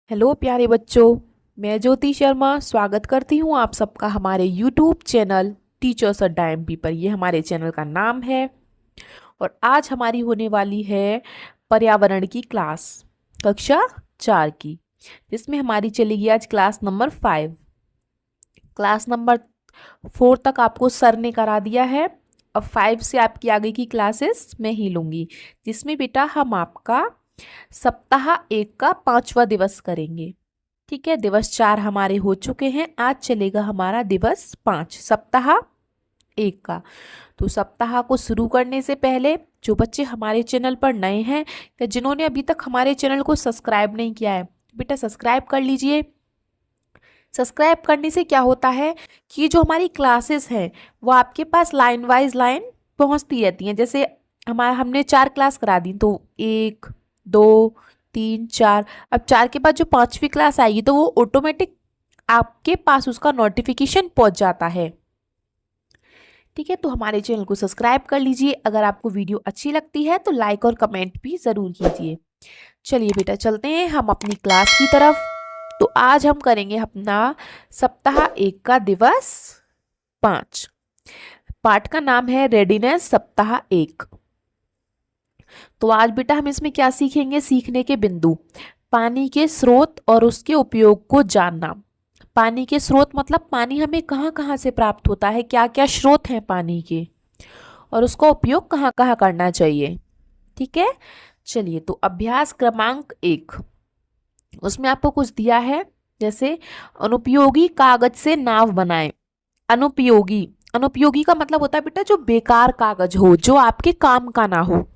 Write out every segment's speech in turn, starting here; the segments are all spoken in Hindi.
हेलो प्यारे बच्चों, मैं ज्योति शर्मा स्वागत करती हूँ आप सबका हमारे यूट्यूब चैनल टीचर्स अड्डा एमपी पर। ये हमारे चैनल का नाम है और आज हमारी होने वाली है पर्यावरण की क्लास, कक्षा 4 की, जिसमें हमारी चलेगी आज क्लास नंबर 5। क्लास नंबर 4 तक आपको सर ने करा दिया है। अब 5 से आपकी आगे की क्लासेस मैं ही लूँगी, जिसमें बेटा हम आपका सप्ताह 1 का 5वां दिवस करेंगे। ठीक है, दिवस 4 हमारे हो चुके हैं, आज चलेगा हमारा दिवस 5 सप्ताह 1 का। तो सप्ताह को शुरू करने से पहले जो बच्चे हमारे चैनल पर नए हैं या जिन्होंने अभी तक हमारे चैनल को सब्सक्राइब नहीं किया है, बेटा सब्सक्राइब कर लीजिए। सब्सक्राइब करने से क्या होता है कि जो हमारी क्लासेस हैं वो आपके पास लाइन वाइज लाइन पहुंचती रहती हैं। जैसे हमने 4 क्लास करा दी, तो 1 2 3 4, अब 4 के बाद जो 5वीं क्लास आएगी तो वो ऑटोमेटिक आपके पास उसका नोटिफिकेशन पहुंच जाता है। ठीक है, तो हमारे चैनल को सब्सक्राइब कर लीजिए। अगर आपको वीडियो अच्छी लगती है तो लाइक और कमेंट भी ज़रूर कीजिए। चलिए बेटा चलते हैं हम अपनी क्लास की तरफ। तो आज हम करेंगे अपना सप्ताह 1 का दिवस 5। पाठ का नाम है रेडीनेस सप्ताह 1। तो आज बेटा हम इसमें क्या सीखेंगे? सीखने के बिंदु, पानी के स्रोत और उसके उपयोग को जानना। पानी के स्रोत मतलब पानी हमें कहाँ कहाँ से प्राप्त होता है, क्या क्या स्रोत हैं पानी के, और उसका उपयोग कहाँ कहाँ करना चाहिए। ठीक है, चलिए तो अभ्यास क्रमांक 1, उसमें आपको कुछ दिया है, जैसे अनुपयोगी कागज से नाव बनाएं। अनुपयोगी, अनुपयोगी का मतलब होता है बेटा जो बेकार कागज हो, जो आपके काम का ना हो,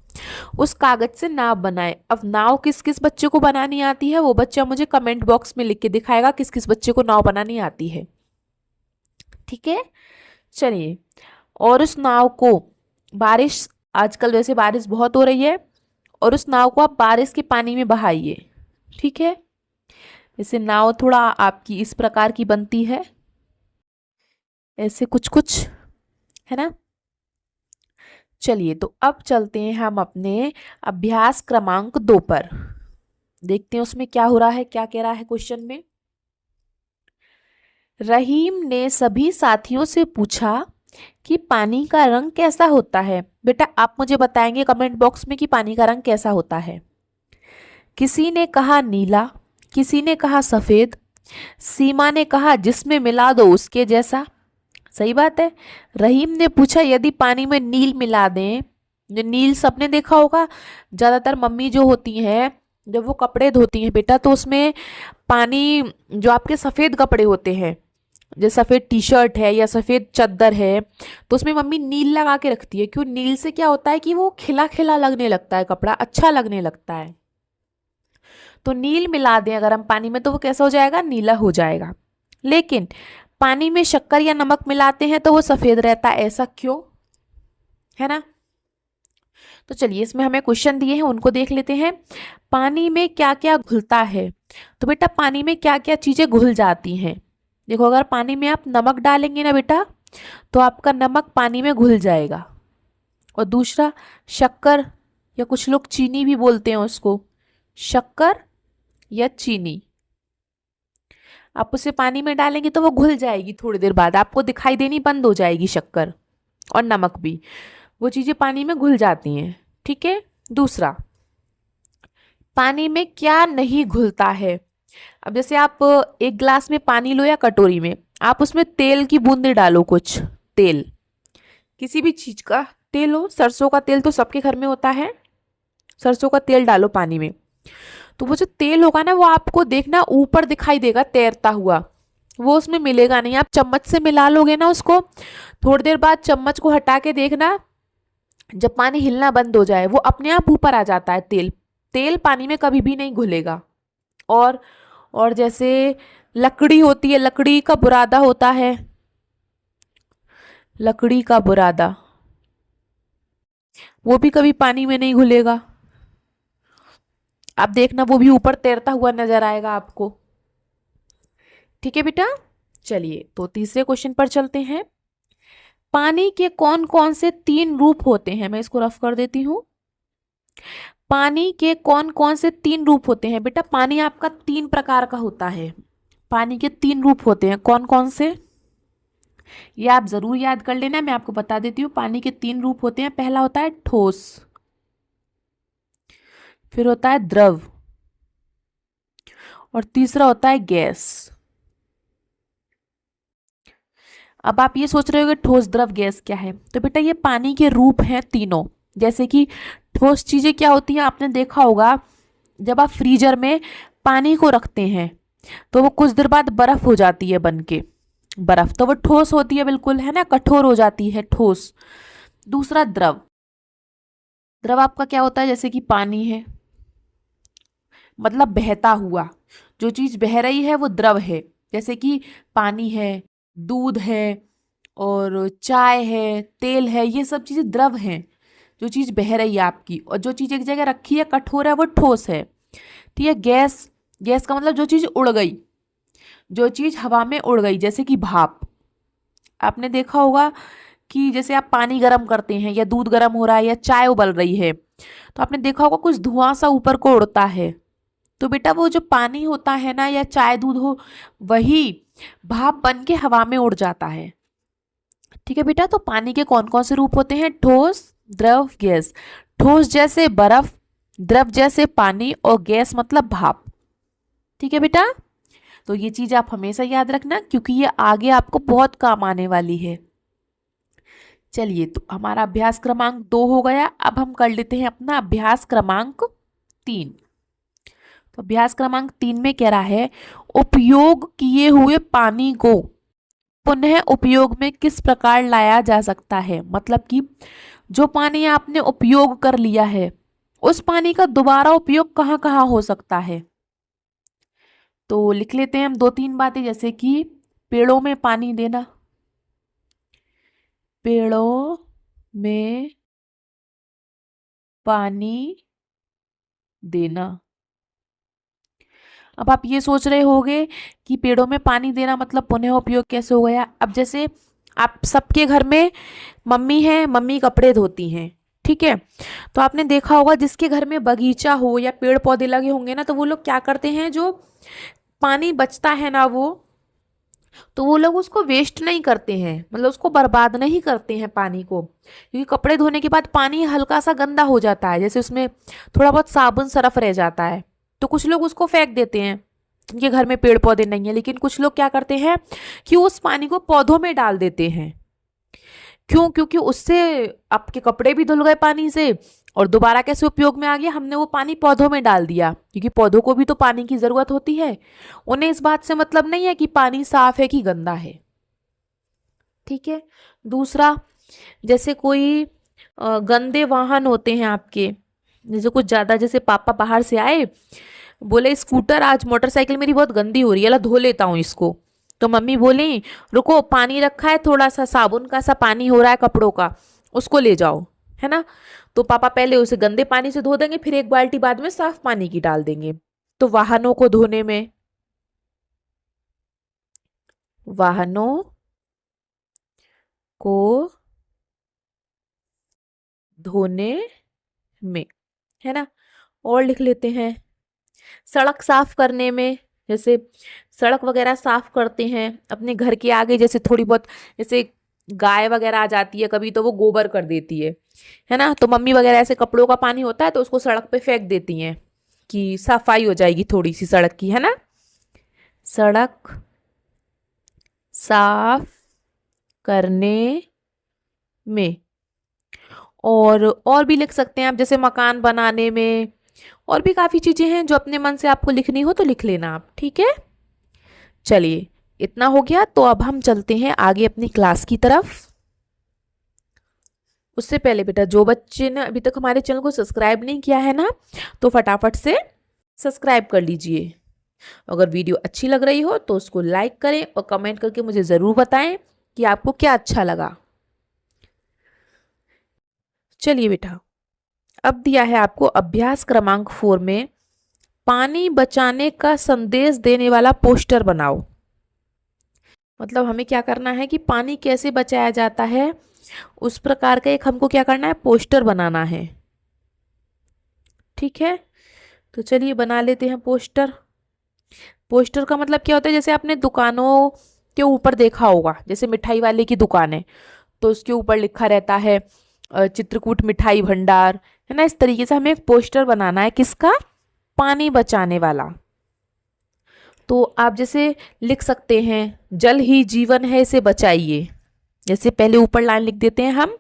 उस कागज से नाव बनाए। अब नाव किस किस बच्चे को बनानी आती है वो बच्चा मुझे कमेंट बॉक्स में लिख के दिखाएगा किस किस बच्चे को नाव बनानी आती है। ठीक है, चलिए, और उस नाव को बारिश, आजकल वैसे बारिश बहुत हो रही है, और उस नाव को आप बारिश के पानी में बहाइए। ठीक है, जैसे नाव थोड़ा आपकी इस प्रकार की बनती है, ऐसे कुछ कुछ, है ना। चलिए तो अब चलते हैं हम अपने अभ्यास क्रमांक 2 पर, देखते हैं उसमें क्या हो रहा है, क्या कह रहा है क्वेश्चन में। रहीम ने सभी साथियों से पूछा कि पानी का रंग कैसा होता है। बेटा आप मुझे बताएंगे कमेंट बॉक्स में कि पानी का रंग कैसा होता है। किसी ने कहा नीला, किसी ने कहा सफेद, सीमा ने कहा जिसमें मिला दो उसके जैसा। सही बात है। रहीम ने पूछा यदि पानी में नील मिला दें, जो नील सबने देखा होगा, ज्यादातर मम्मी जो होती हैं जब वो कपड़े धोती हैं बेटा, तो उसमें पानी, जो आपके सफेद कपड़े होते हैं, जैसे सफेद टी शर्ट है या सफेद चादर है, तो उसमें मम्मी नील लगा के रखती है। क्यों? नील से क्या होता है कि वो खिला खिला लगने लगता है, कपड़ा अच्छा लगने लगता है। तो नील मिला दें अगर हम पानी में तो वो कैसा हो जाएगा? नीला हो जाएगा। लेकिन पानी में शक्कर या नमक मिलाते हैं तो वो सफेद रहता है, ऐसा क्यों? है ना। तो चलिए इसमें हमें क्वेश्चन दिए हैं उनको देख लेते हैं। पानी में क्या क्या घुलता है? तो बेटा पानी में क्या क्या चीजें घुल जाती हैं? देखो अगर पानी में आप नमक डालेंगे ना बेटा, तो आपका नमक पानी में घुल जाएगा। और दूसरा शक्कर, या कुछ लोग चीनी भी बोलते हैं उसको, शक्कर या चीनी, आप उसे पानी में डालेंगे तो वो घुल जाएगी, थोड़ी देर बाद आपको दिखाई देनी बंद हो जाएगी। शक्कर और नमक भी, वो चीजें पानी में घुल जाती हैं। ठीक है, दूसरा पानी में क्या नहीं घुलता है? अब जैसे आप एक गिलास में पानी लो या कटोरी में, आप उसमें तेल की बूंदे डालो, कुछ तेल, किसी भी चीज का तेल हो, सरसों का तेल तो सबके घर में होता है, सरसों का तेल डालो पानी में, तो वो जो तेल होगा ना वो आपको देखना ऊपर दिखाई देगा तैरता हुआ, वो उसमें मिलेगा नहीं। आप चम्मच से मिला लोगे ना उसको, थोड़ी देर बाद चम्मच को हटा के देखना, जब पानी हिलना बंद हो जाए वो अपने आप ऊपर आ जाता है तेल। तेल पानी में कभी भी नहीं घुलेगा। और जैसे लकड़ी होती है, लकड़ी का बुरादा होता है, लकड़ी का बुरादा, वो भी कभी पानी में नहीं घुलेगा। आप देखना वो भी ऊपर तैरता हुआ नजर आएगा आपको। ठीक है बेटा, चलिए तो तीसरे क्वेश्चन पर चलते हैं। पानी के कौन कौन से 3 रूप होते हैं? मैं इसको रफ कर देती हूँ। पानी के कौन कौन से 3 रूप होते हैं? बेटा पानी आपका 3 प्रकार का होता है। पानी के 3 रूप होते हैं, कौन कौन से? ये आप जरूर याद कर लेना, मैं आपको बता देती हूँ। पानी के 3 रूप होते हैं। पहला होता है ठोस, फिर होता है द्रव, और तीसरा होता है गैस। अब आप ये सोच रहे हो कि ठोस, द्रव, गैस क्या है? तो बेटा ये पानी के रूप हैं तीनों। जैसे कि ठोस चीजें क्या होती हैं, आपने देखा होगा जब आप फ्रीजर में पानी को रखते हैं तो वो कुछ देर बाद बर्फ हो जाती है बन के। बर्फ तो वो ठोस होती है बिल्कुल, है ना, कठोर हो जाती है, ठोस। दूसरा द्रव। द्रव आपका क्या होता है? जैसे कि पानी है, मतलब बहता हुआ। जो चीज बह रही है वो द्रव है। जैसे कि पानी है, दूध है, और चाय है, तेल है, ये सब चीजें द्रव हैं। जो चीज बह रही है आपकी, और जो चीज एक जगह रखी है कठोर है वो ठोस है। ठीक है। गैस, गैस का मतलब जो चीज उड़ गई, जो चीज हवा में उड़ गई, जैसे कि भाप। आपने देखा होगा कि जैसे आप पानी गर्म करते हैं, या दूध गर्म हो रहा है, या चाय उबल रही है, तो आपने देखा होगा कुछ धुआं सा ऊपर को उड़ता है। तो बेटा वो जो पानी होता है ना, या चाय दूध हो, वही भाप बन के हवा में उड़ जाता है। ठीक है बेटा। तो पानी के कौन कौन से रूप होते हैं? ठोस, द्रव, गैस। ठोस जैसे बर्फ, द्रव जैसे पानी, और गैस मतलब भाप। ठीक है बेटा। तो ये चीज आप हमेशा याद रखना, क्योंकि ये आगे आपको बहुत काम आने वाली है। चलिए, तो हमारा अभ्यास क्रमांक 2 हो गया। अब हम कर लेते हैं अपना अभ्यास क्रमांक 3। तो अभ्यास क्रमांक 3 में कह रहा है, उपयोग किए हुए पानी को पुनः उपयोग में किस प्रकार लाया जा सकता है? मतलब कि जो पानी आपने उपयोग कर लिया है, उस पानी का दोबारा उपयोग कहाँ कहाँ हो सकता है? तो लिख लेते हैं हम 2-3 बातें। जैसे कि पेड़ों में पानी देना, पेड़ों में पानी देना। अब आप ये सोच रहे होंगे कि पेड़ों में पानी देना मतलब पुनः उपयोग कैसे हो गया? अब जैसे आप सबके घर में मम्मी है, मम्मी कपड़े धोती हैं, ठीक है। तो आपने देखा होगा जिसके घर में बगीचा हो या पेड़ पौधे लगे होंगे ना, तो वो लोग क्या करते हैं, जो पानी बचता है ना, वो लोग उसको वेस्ट नहीं करते हैं, मतलब उसको बर्बाद नहीं करते हैं पानी को। क्योंकि कपड़े धोने के बाद पानी हल्का सा गंदा हो जाता है, जैसे उसमें थोड़ा बहुत साबुन सरफ रह जाता है, तो कुछ लोग उसको फेंक देते हैं जिनके घर में पेड़ पौधे नहीं है। लेकिन कुछ लोग क्या करते हैं कि उस पानी को पौधों में डाल देते हैं। क्यों? क्योंकि उससे आपके कपड़े भी धुल गए पानी से, और दोबारा कैसे उपयोग में आ गया, हमने वो पानी पौधों में डाल दिया। क्योंकि पौधों को भी तो पानी की जरूरत होती है, उन्हें इस बात से मतलब नहीं है कि पानी साफ है कि गंदा है। ठीक है। दूसरा, जैसे कोई गंदे वाहन होते हैं आपके, जैसे कुछ ज्यादा, जैसे पापा बाहर से आए, बोले स्कूटर, आज मोटरसाइकिल मेरी बहुत गंदी हो रही है, ला धो लेता हूँ इसको। तो मम्मी बोली रुको, पानी रखा है, थोड़ा सा साबुन का सा पानी हो रहा है कपड़ों का, उसको ले जाओ, है ना। तो पापा पहले उसे गंदे पानी से धो देंगे, फिर एक बाल्टी बाद में साफ पानी की डाल देंगे। तो वाहनों को धोने में, वाहनों को धोने में, है ना। और लिख लेते हैं, सड़क साफ करने में, जैसे सड़क वगैरह साफ करते हैं अपने घर के आगे, जैसे थोड़ी बहुत, जैसे गाय वगैरह आ जाती है कभी, तो वो गोबर कर देती है ना। तो मम्मी वगैरह ऐसे कपड़ों का पानी होता है तो उसको सड़क पे फेंक देती हैं कि सफाई हो जाएगी थोड़ी सी सड़क की, है ना। सड़क साफ करने में। और भी लिख सकते हैं आप, जैसे मकान बनाने में। और भी काफ़ी चीज़ें हैं, जो अपने मन से आपको लिखनी हो तो लिख लेना आप, ठीक है। चलिए, इतना हो गया, तो अब हम चलते हैं आगे अपनी क्लास की तरफ। उससे पहले बेटा, जो बच्चे ने अभी तक हमारे चैनल को सब्सक्राइब नहीं किया है ना, तो फटाफट से सब्सक्राइब कर लीजिए। अगर वीडियो अच्छी लग रही हो तो उसको लाइक करें, और कमेंट करके मुझे ज़रूर बताएं कि आपको क्या अच्छा लगा। चलिए बेटा, अब दिया है आपको अभ्यास क्रमांक 4 में, पानी बचाने का संदेश देने वाला पोस्टर बनाओ। मतलब हमें क्या करना है कि पानी कैसे बचाया जाता है, उस प्रकार का एक हमको क्या करना है, पोस्टर बनाना है। ठीक है, तो चलिए बना लेते हैं पोस्टर। पोस्टर का मतलब क्या होता है, जैसे आपने दुकानों के ऊपर देखा होगा, जैसे मिठाई वाले की दुकान है तो उसके ऊपर लिखा रहता है चित्रकूट मिठाई भंडार, है ना। इस तरीके से हमें एक पोस्टर बनाना है, किसका, पानी बचाने वाला। तो आप जैसे लिख सकते हैं जल ही जीवन है इसे बचाइए। जैसे पहले ऊपर लाइन लिख देते हैं हम,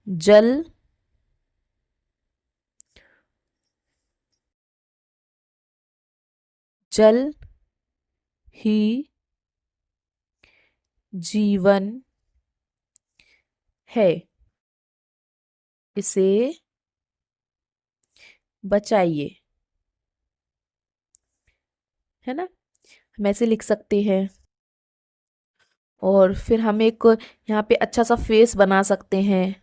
जल जल ही जीवन है इसे बचाइए, है ना। हम ऐसे लिख सकते हैं। और फिर हम एक यहाँ पे अच्छा सा फेस बना सकते हैं,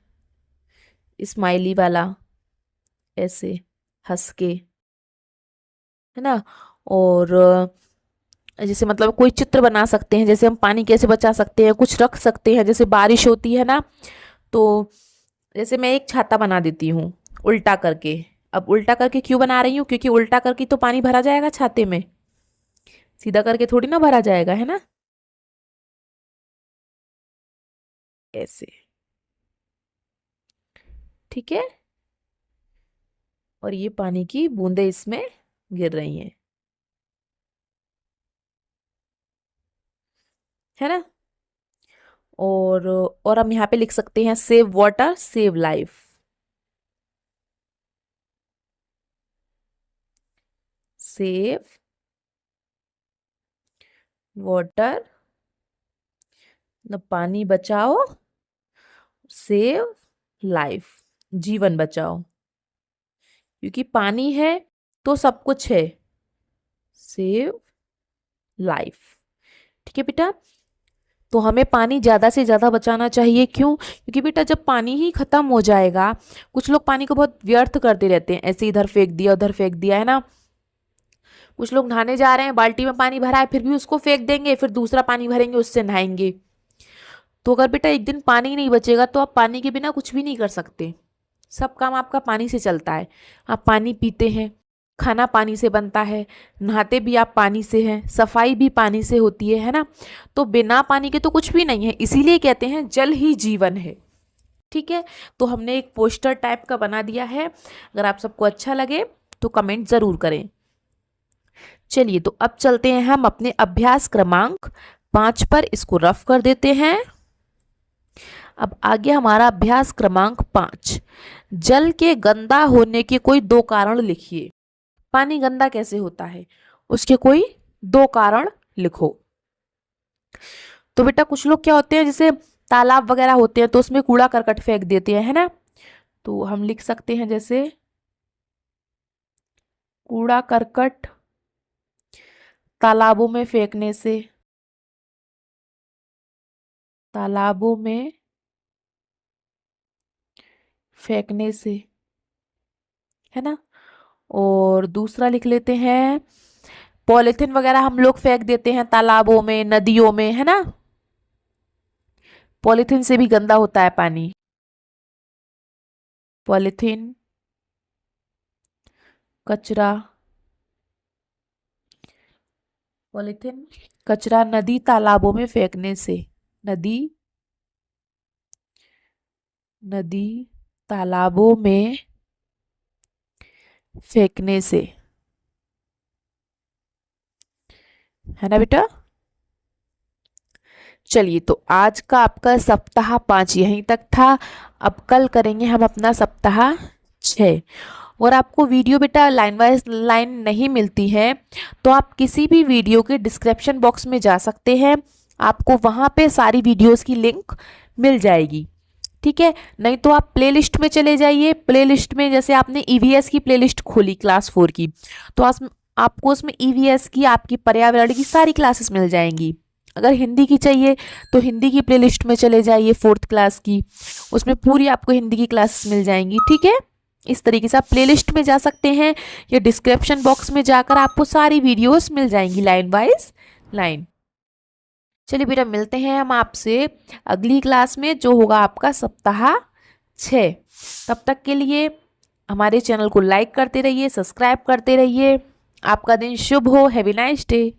स्माइली वाला, ऐसे हंस के, है ना। और जैसे मतलब कोई चित्र बना सकते हैं, जैसे हम पानी कैसे बचा सकते हैं, कुछ रख सकते हैं, जैसे बारिश होती है ना, तो जैसे मैं एक छाता बना देती हूँ उल्टा करके। अब उल्टा करके क्यों बना रही हूँ, क्योंकि उल्टा करके तो पानी भरा जाएगा छाते में, सीधा करके थोड़ी ना भरा जाएगा, है ना। ऐसे, ठीक है। और ये पानी की बूंदे इसमें गिर रही हैं, है ना। और हम यहाँ पे लिख सकते हैं save water save life. Save water, पानी बचाओ, सेव लाइफ, जीवन बचाओ। क्योंकि पानी है तो सब कुछ है, सेव लाइफ। ठीक है बेटा, तो हमें पानी ज़्यादा से ज़्यादा बचाना चाहिए। क्यों, क्योंकि बेटा जब पानी ही ख़त्म हो जाएगा, कुछ लोग पानी को बहुत व्यर्थ करते रहते हैं, ऐसे इधर फेंक दिया उधर फेंक दिया, है ना। कुछ लोग नहाने जा रहे हैं, बाल्टी में पानी भरा है, फिर भी उसको फेंक देंगे, फिर दूसरा पानी भरेंगे, उससे नहाएंगे। तो अगर बेटा एक दिन पानी नहीं बचेगा तो आप पानी के बिना कुछ भी नहीं कर सकते। सब काम आपका पानी से चलता है। आप पानी पीते हैं, खाना पानी से बनता है, नहाते भी आप पानी से हैं, सफाई भी पानी से होती है ना। तो बिना पानी के तो कुछ भी नहीं है, इसीलिए कहते हैं जल ही जीवन है। ठीक है, तो हमने एक पोस्टर टाइप का बना दिया है। अगर आप सबको अच्छा लगे तो कमेंट ज़रूर करें। चलिए, तो अब चलते हैं हम अपने अभ्यास क्रमांक 5 पर, इसको रफ कर देते हैं। अब आगे हमारा अभ्यास क्रमांक 5, जल के गंदा होने के कोई 2 कारण लिखिए। पानी गंदा कैसे होता है, उसके कोई 2 कारण लिखो। तो बेटा कुछ लोग क्या होते हैं, जैसे तालाब वगैरह होते हैं तो उसमें कूड़ा करकट फेंक देते हैं, है ना। तो हम लिख सकते हैं जैसे कूड़ा करकट तालाबों में फेंकने से, तालाबों में फेंकने से, है ना। और दूसरा लिख लेते हैं, पॉलिथीन वगैरह हम लोग फेंक देते हैं तालाबों में, नदियों में, है ना। पॉलिथीन से भी गंदा होता है पानी। पॉलिथीन, कचरा, पॉलिथीन कचरा नदी तालाबों में फेंकने से, नदी नदी तालाबों में फेंकने से, है ना बेटा। चलिए, तो आज का आपका सप्ताह 5 यहीं तक था। अब कल करेंगे हम अपना सप्ताह 6। और आपको वीडियो बेटा लाइन वाइज लाइन नहीं मिलती है तो आप किसी भी वीडियो के डिस्क्रिप्शन बॉक्स में जा सकते हैं, आपको वहाँ पे सारी वीडियोस की लिंक मिल जाएगी। ठीक है, नहीं तो आप प्लेलिस्ट में चले जाइए। प्लेलिस्ट में जैसे आपने ईवीएस की प्लेलिस्ट खोली क्लास 4 की, तो आपको उसमें ईवीएस की, आपकी पर्यावरण की सारी क्लासेस मिल जाएंगी। अगर हिंदी की चाहिए तो हिंदी की प्लेलिस्ट में चले जाइए 4th क्लास की, उसमें पूरी आपको हिंदी की क्लासेस मिल जाएंगी। ठीक है, इस तरीके से आप प्लेलिस्ट में जा सकते हैं या डिस्क्रिप्शन बॉक्स में जाकर आपको सारी वीडियोस मिल जाएंगी लाइन वाइज लाइन। चलिए बेटा, मिलते हैं हम आपसे अगली क्लास में, जो होगा आपका सप्ताह 6। तब तक के लिए हमारे चैनल को लाइक करते रहिए, सब्सक्राइब करते रहिए। आपका दिन शुभ हो। Have a nice day.